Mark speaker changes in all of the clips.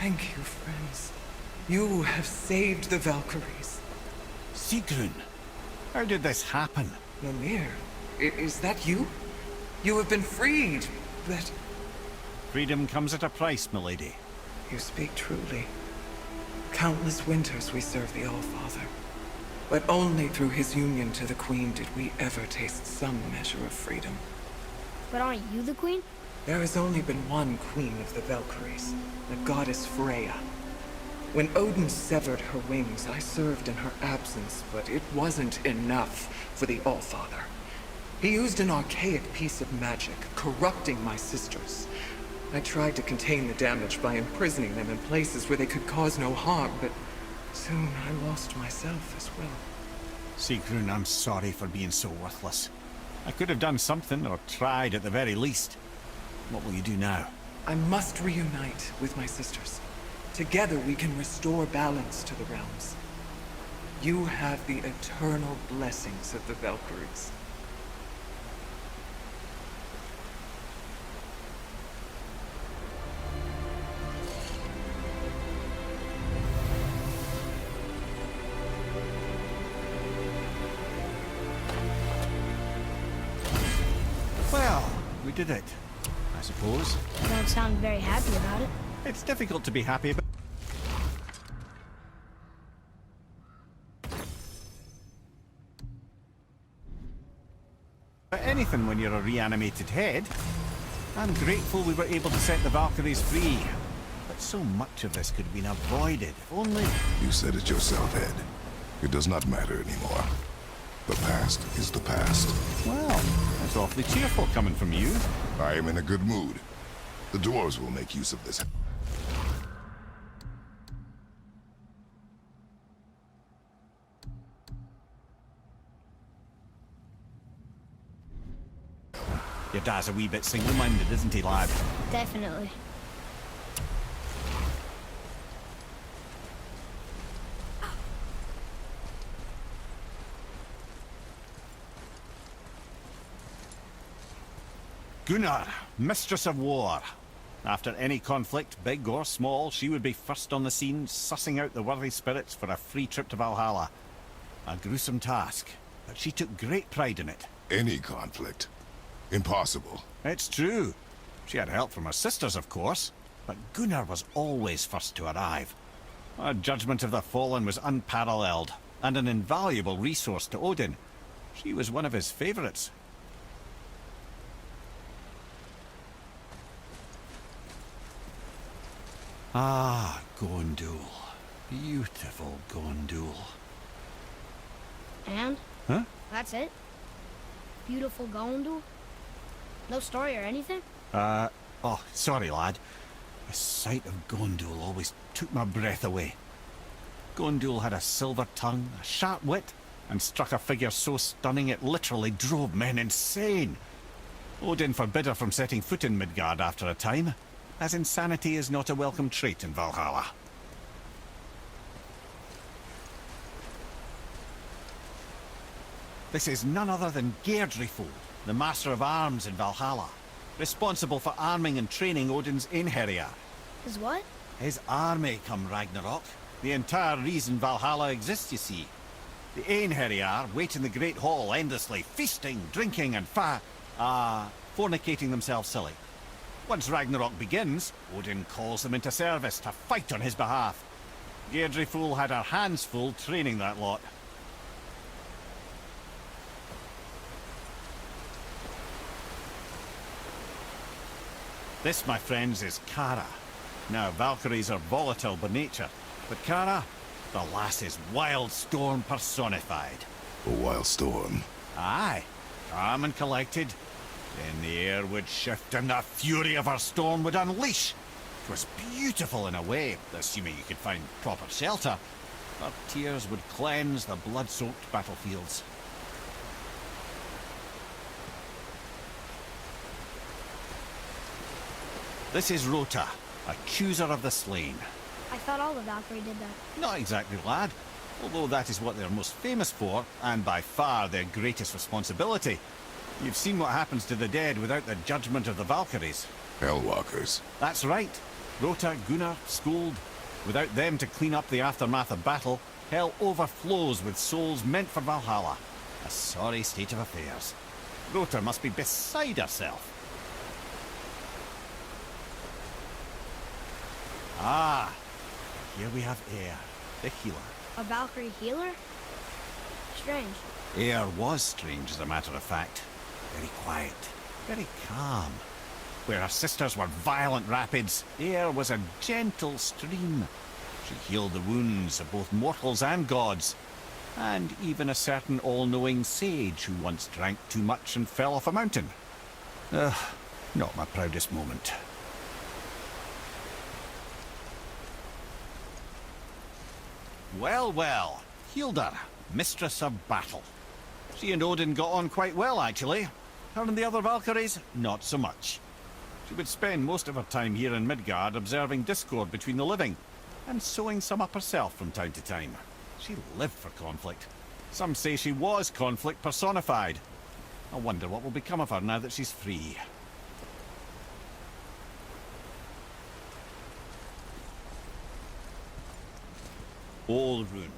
Speaker 1: Thank you, friends. You have saved the Valkyries.
Speaker 2: Sigrun, how did this happen?
Speaker 1: Mimir, is that you? You have been freed, but...
Speaker 2: Freedom comes at a price, milady.
Speaker 1: You speak truly. Countless winters we served the All-Father. But only through his union to the Queen did we ever taste some measure of freedom.
Speaker 3: But aren't you the queen?
Speaker 1: There has only been one queen of the Valkyries, the goddess Freya. When Odin severed her wings, I served in her absence, but it wasn't enough for the All-Father. He used an archaic piece of magic, corrupting my sisters. I tried to contain the damage by imprisoning them in places where they could cause no harm, but soon I lost myself as well.
Speaker 2: Sigrun, I'm sorry for being so worthless. I could have done something, or tried at the very least. What will you do now?
Speaker 1: I must reunite with my sisters. Together we can restore balance to the realms. You have the eternal blessings of the Valkyries.
Speaker 2: did it, I suppose.
Speaker 3: You don't sound very happy about it.
Speaker 2: It's difficult to be happy about anything when you're a reanimated head. I'm grateful we were able to set the Valkyries free. But so much of this could have been avoided, if only...
Speaker 4: You said it yourself, Ed. It does not matter anymore. The past is the past.
Speaker 2: Well, that's awfully cheerful coming from you.
Speaker 4: I am in a good mood. The dwarves will make use of this.
Speaker 2: Your dad's a wee bit single-minded, isn't he, lad?
Speaker 3: Definitely.
Speaker 2: Gunnar, Mistress of War. After any conflict, big or small, she would be first on the scene, sussing out the worthy spirits for a free trip to Valhalla. A gruesome task, but she took great pride in it.
Speaker 4: Any conflict. Impossible.
Speaker 2: It's true. She had help from her sisters, of course, but Gunnar was always first to arrive. Her judgment of the fallen was unparalleled, and an invaluable resource to Odin. She was one of his favourites. Ah, Gondul. Beautiful Gondul.
Speaker 3: And?
Speaker 2: Huh?
Speaker 3: That's it? Beautiful Gondul? No story or anything?
Speaker 2: Oh, sorry, lad. The sight of Gondul always took my breath away. Gondul had a silver tongue, a sharp wit, and struck a figure so stunning it literally drove men insane. Odin forbid her from setting foot in Midgard after a time, as insanity is not a welcome trait in Valhalla. This is none other than Geirdriful, the Master of Arms in Valhalla, responsible for arming and training Odin's Einherjar.
Speaker 3: Is what?
Speaker 2: His army come Ragnarok. The entire reason Valhalla exists, you see. The Einherjar wait in the Great Hall endlessly, feasting, drinking, and fornicating themselves silly. Once Ragnarok begins, Odin calls them into service to fight on his behalf. Geirdriful had her hands full training that lot. This, my friends, is Kara. Now, Valkyries are volatile by nature, but Kara, the lass is wild storm personified.
Speaker 4: A wild storm.
Speaker 2: Aye, calm and collected. Then the air would shift and the fury of her storm would unleash. It was beautiful in a way, assuming you could find proper shelter. Her tears would cleanse the blood-soaked battlefields. This is Rota, accuser of the slain.
Speaker 3: I thought all the Valkyrie did that.
Speaker 2: Not exactly, lad. Although that is what they're most famous for, and by far their greatest responsibility. You've seen what happens to the dead without the judgment of the Valkyries.
Speaker 4: Hellwalkers.
Speaker 2: That's right. Rota, Gunnar, Skuld. Without them to clean up the aftermath of battle, hell overflows with souls meant for Valhalla. A sorry state of affairs. Rota must be beside herself. Ah, here we have Air, the healer.
Speaker 3: A Valkyrie healer? Strange.
Speaker 2: Air was strange, as a matter of fact. Very quiet, very calm. Where her sisters were violent rapids, Air was a gentle stream. She healed the wounds of both mortals and gods, and even a certain all-knowing sage who once drank too much and fell off a mountain. Not my proudest moment. Well, well, Hilda, Mistress of Battle. She and Odin got on quite well, actually. Her and the other Valkyries, not so much. She would spend most of her time here in Midgard observing discord between the living, and sewing some up herself from time to time. She lived for conflict. Some say she was conflict personified. I wonder what will become of her now that she's free. Olrun,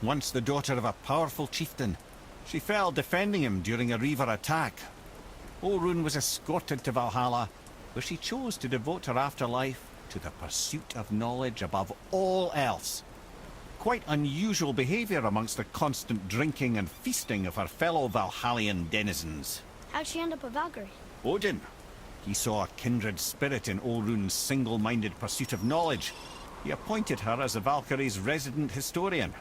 Speaker 2: once the daughter of a powerful chieftain. She fell defending him during a Reaver attack. Orun was escorted to Valhalla, where she chose to devote her afterlife to the pursuit of knowledge above all else. Quite unusual behaviour amongst the constant drinking and feasting of her fellow Valhallian denizens.
Speaker 3: How'd she end up a Valkyrie?
Speaker 2: Odin. He saw a kindred spirit in Orun's single-minded pursuit of knowledge. He appointed her as the Valkyrie's resident historian.